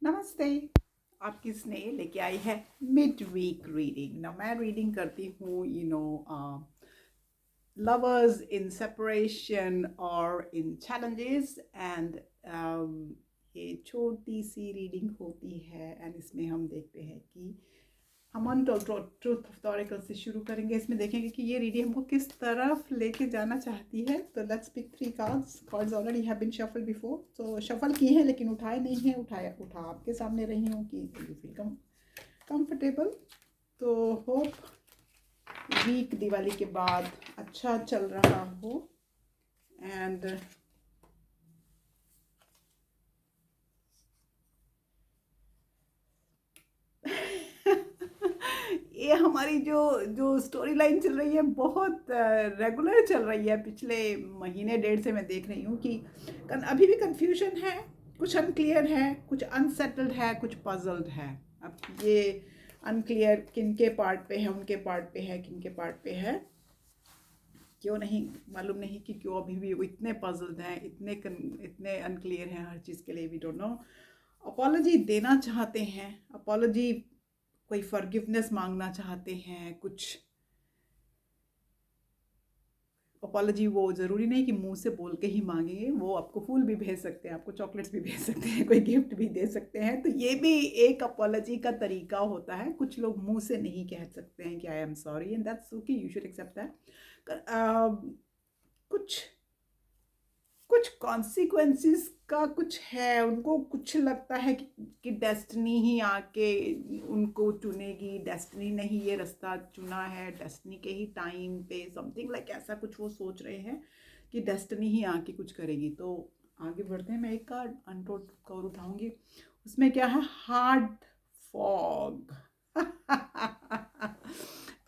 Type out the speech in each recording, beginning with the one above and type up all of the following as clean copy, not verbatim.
नमस्ते। आपकी स्नेह लेके आई है मिड वीक रीडिंग ना। मैं रीडिंग करती हूँ lovers in separation or in challenges and ये छोटी सी रीडिंग होती है एंड इसमें हम देखते हैं कि हम ऑन ट्रूथ ऑफ ऑरेकल से शुरू करेंगे। इसमें देखेंगे कि ये रीडिंग हमको किस तरफ लेके जाना चाहती है। तो let's pick 3 cards. Cards already have been shuffle before, तो शफल किए हैं लेकिन उठाए नहीं हैं। उठा आपके सामने रही हूँ कि यू फील कंफर्टेबल। तो होप वीक दिवाली के बाद अच्छा चल रहा हो एंड ये हमारी जो जो स्टोरी लाइन चल रही है बहुत रेगुलर चल रही है। पिछले महीने डेढ़ से मैं देख रही हूँ कि अभी भी कंफ्यूजन है, कुछ अनक्लियर है, कुछ अनसेटल्ड है, कुछ पजल्ड है। अब ये अनक्लियर किन के पार्ट पे है, उनके पार्ट पे है, किन के पार्ट पे है क्यों नहीं मालूम नहीं कि क्यों अभी भी वो इतने पजल्ड हैं, इतने अनक्लियर हैं हर चीज़ के लिए। We don't know. अपॉलॉजी देना चाहते हैं, अपॉलॉजी कोई फॉरगिवनेस मांगना चाहते हैं, कुछ अपॉलॉजी वो ज़रूरी नहीं कि मुंह से बोल के ही मांगेंगे। वो आपको फूल भी भेज सकते हैं, आपको चॉकलेट्स भी भेज सकते हैं, कोई गिफ्ट भी दे सकते हैं। तो ये भी एक अपॉलॉजी का तरीका होता है। कुछ लोग मुंह से नहीं कह सकते हैं कि I am sorry and that's okay, you should accept that. कुछ कुछ कॉन्सिक्वेंसेस का कुछ है, उनको कुछ लगता है कि डेस्टिनी ही आके उनको चुनेगी। डेस्टिनी नहीं ये रास्ता चुना है, डेस्टिनी के ही टाइम पे समथिंग लाइक ऐसा कुछ वो सोच रहे हैं कि डेस्टिनी ही आके कुछ करेगी। तो आगे बढ़ते हैं। मैं एक कार्ड अनटोल्ड कवर उठाऊंगी। उसमें क्या है? Hard fog.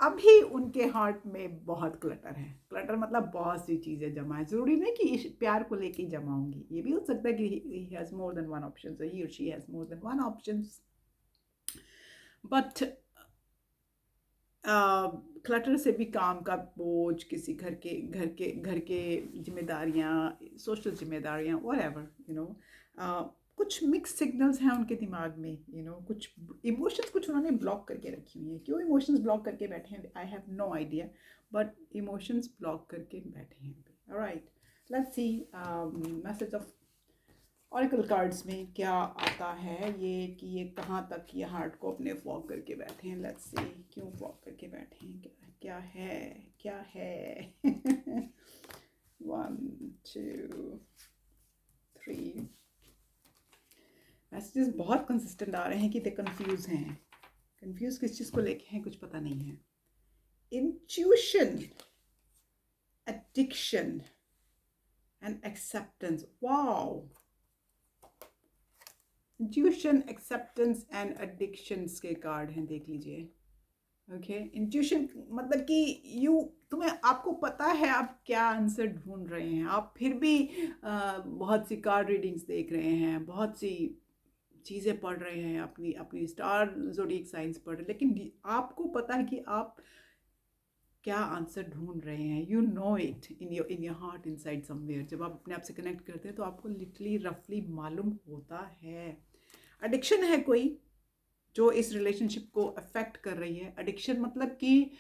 अभी उनके हार्ट में बहुत क्लटर है। क्लटर मतलब बहुत सी चीज़ें जमा है। ज़रूरी नहीं कि इस प्यार को लेके ही जमा होंगी। ये भी हो सकता है कि he has more than one option, he और she has more than one option. But clutter से भी काम का बोझ, किसी घर के जिम्मेदारियाँ, सोशल जिम्मेदारियाँ, व्हाटएवर कुछ मिक्स सिग्नल्स हैं उनके दिमाग में। कुछ इमोशंस कुछ उन्होंने ब्लॉक करके रखी हुई हैं। क्यों इमोशंस ब्लॉक करके बैठे हैं, I have no idea, but emotions block करके बैठे हैं। Alright, let's see message of oracle cards में क्या आता है। ये कि ये कहाँ तक ये हार्ट को अपने फॉग करके बैठे हैं। लेट्स सी क्यों फॉग करके बैठे हैं, क्या है 1 2 3 मैसेजेस बहुत कंसिस्टेंट आ रहे हैं कि दे कंफ्यूज हैं। कंफ्यूज किस चीज़ को लेके हैं कुछ पता नहीं है। Intuition, addiction and acceptance. Wow, intuition, acceptance and addictions के कार्ड हैं, देख लीजिए। ओके, इंट्यूशन मतलब कि तुम्हें आपको पता है आप क्या आंसर ढूंढ रहे हैं। आप फिर भी बहुत सी कार्ड रीडिंग्स देख रहे हैं, बहुत सी चीज़ें पढ़ रहे हैं, अपनी अपनी स्टार ज़ोडिएक साइंस पढ़ रहे हैं, लेकिन आपको पता है कि आप क्या आंसर ढूंढ रहे हैं। You know it in your heart, inside somewhere. जब आप अपने आप से कनेक्ट करते हैं तो आपको लिटरली रफली मालूम होता है। एडिक्शन है कोई जो इस रिलेशनशिप को अफेक्ट कर रही है। एडिक्शन मतलब कि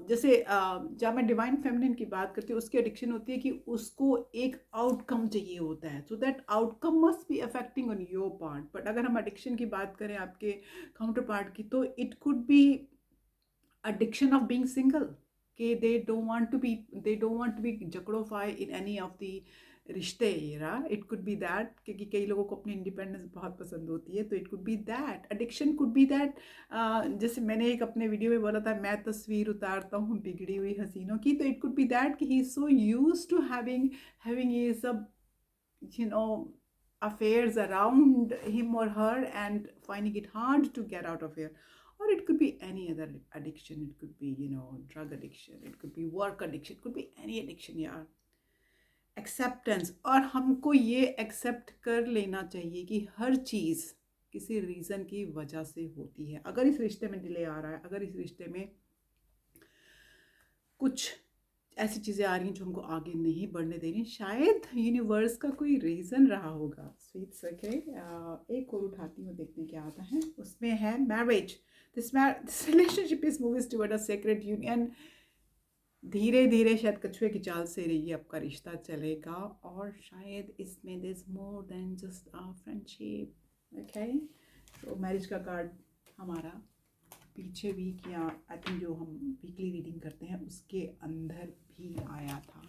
जैसे जब मैं डिवाइन फेमिनिन की बात करती हूँ, उसकी एडिक्शन होती है कि उसको एक आउटकम चाहिए होता है, so that outcome must be affecting on your part. But अगर हम एडिक्शन की बात करें आपके काउंटर पार्ट की, तो it could be addiction of being single, कि they don't want to be जकड़ोफाई in any of the रिश्ते। इट कुड बी दैट, क्योंकि कई लोगों को अपनी इंडिपेंडेंस बहुत पसंद होती है। तो it could be that, addiction could be that. जैसे मैंने एक अपने वीडियो में बोला था, मैं तस्वीर उतारता हूँ बिगड़ी हुई हसीनों की। तो इट कुड बी दैट कि he is so use to having ये सब you know affairs around him or her and finding it hard to get out of here. Or it could be any other addiction. It could be drug addiction, it could be work addiction, it could be any addiction यार। Acceptance, और हमको ये accept कर लेना चाहिए कि हर चीज़ किसी reason की वजह से होती है। अगर इस रिश्ते में डिले आ रहा है, अगर इस रिश्ते में कुछ ऐसी चीज़ें आ रही हैं जो हमको आगे नहीं बढ़ने दे रही। शायद यूनिवर्स का कोई रीज़न रहा होगा। स्वीट्स ओके, एक और उठाती हूँ, देखते हैं क्या आता है। उसमें है marriage, this relationship is moving toward a secret union. धीरे धीरे शायद कछुए की चाल से ये आपका रिश्ता चलेगा, और शायद इसमें this more than just a friendship. Okay, तो मैरिज का कार्ड हमारा पीछे भी किया, आई थिंक जो हम वीकली रीडिंग करते हैं उसके अंदर भी आया था।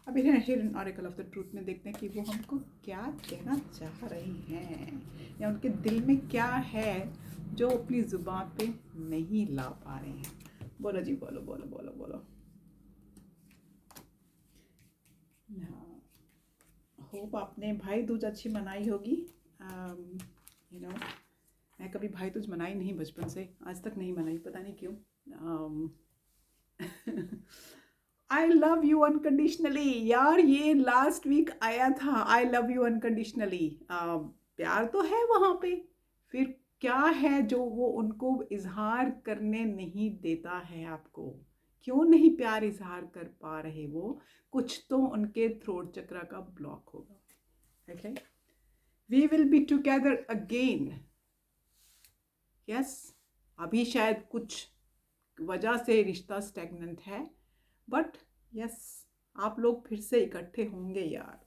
अब hidden oracle of the truth में देखते हैं कि वो हमको क्या कहना चाह रही हैं, या उनके दिल में क्या है जो अपनी ज़ुबान पे नहीं ला पा रहे हैं। बोलो जी, बोलो बोलो बोलो बोलो। हाँ, होप आपने भाई दूज अच्छी मनाई होगी। यू नो, मैं कभी भाई दूज मनाई नहीं, बचपन से आज तक नहीं मनाई, पता नहीं क्यों। आई लव यू अनकंडीशनली, यार ये लास्ट वीक आया था, आई लव यू अनकंडीशनली। प्यार तो है वहाँ पे, फिर क्या है जो वो उनको इजहार करने नहीं देता है आपको? क्यों नहीं प्यार इजहार कर पा रहे वो? कुछ तो उनके थ्रोट चक्रा का ब्लॉक होगा। Okay, we will be together again. Yes, अभी शायद कुछ वजह से रिश्ता स्टेगनेंट है, बट यस, आप लोग फिर से इकट्ठे होंगे यार।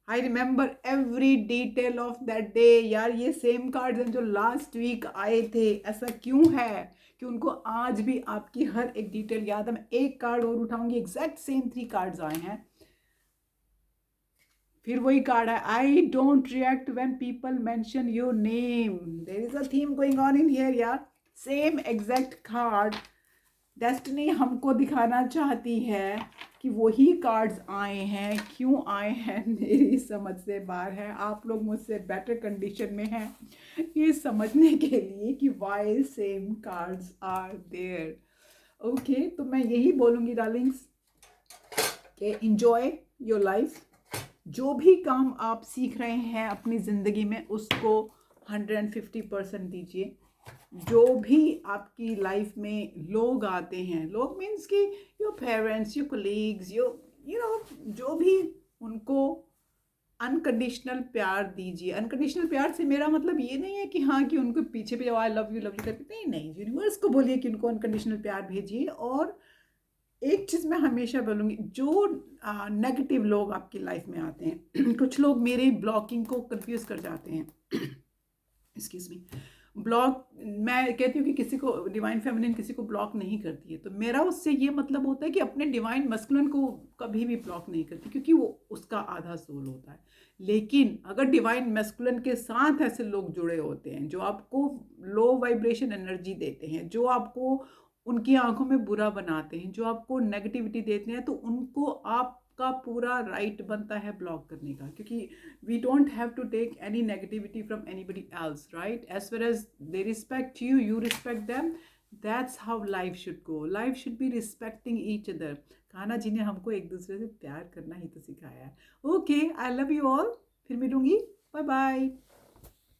I remember every detail of that day. यार ये सेम कार्ड्स हैं जो लास्ट वीक आए थे। ऐसा क्यों है कि उनको आज भी आपकी हर एक डिटेल याद है? मैं एक कार्ड और उठाऊंगी, एग्जैक्ट सेम 3 कार्ड्स आए हैं। फिर वही कार्ड है, I don't react when people mention your name. There is a theme going on in here यार। सेम एग्जैक्ट कार्ड डेस्टिनी हमको दिखाना चाहती है कि वही कार्ड्स आए हैं। क्यों आए हैं मेरी समझ से बाहर है। आप लोग मुझसे बेटर कंडीशन में हैं ये समझने के लिए कि why same cards are there. Okay, तो मैं यही बोलूँगी डार्लिंग्स कि इंजॉय योर लाइफ। जो भी काम आप सीख रहे हैं अपनी ज़िंदगी में उसको 150% दीजिए। जो भी आपकी लाइफ में लोग आते हैं, लोग मीन्स कि your parents, your colleagues, you know, जो भी, उनको अनकंडीशनल प्यार दीजिए। अनकंडीशनल प्यार से मेरा मतलब ये नहीं है कि हाँ कि उनको पीछे पे आई लव यू करके, नहीं नहीं, यूनिवर्स को बोलिए कि उनको अनकंडीशनल प्यार भेजिए। और एक चीज़ मैं हमेशा बोलूँगी, जो नेगेटिव लोग आपकी लाइफ में आते हैं कुछ लोग मेरे ब्लॉकिंग को कंफ्यूज कर जाते हैं एक्सक्यूज मी। ब्लॉक, मैं कहती हूँ कि किसी को डिवाइन फेमिनिन किसी को ब्लॉक नहीं करती है, तो मेरा उससे ये मतलब होता है कि अपने डिवाइन मस्कुलिन को कभी भी ब्लॉक नहीं करती, क्योंकि वो उसका आधा सोल होता है। लेकिन अगर डिवाइन मस्कुलिन के साथ ऐसे लोग जुड़े होते हैं जो आपको लो वाइब्रेशन एनर्जी देते हैं, जो आपको उनकी आंखों में बुरा बनाते हैं, जो आपको नेगेटिविटी देते हैं, तो उनको आपका पूरा राइट बनता है ब्लॉक करने का, क्योंकि we don't have to take any negativity from anybody else, right? As far as they respect you, you respect them. That's how life should go. Life should be respecting each other. Kanha ji ने हमको एक दूसरे से प्यार करना ही तो सिखाया है। Okay, I love you all, फिर मिलूंगी, बाय बाय।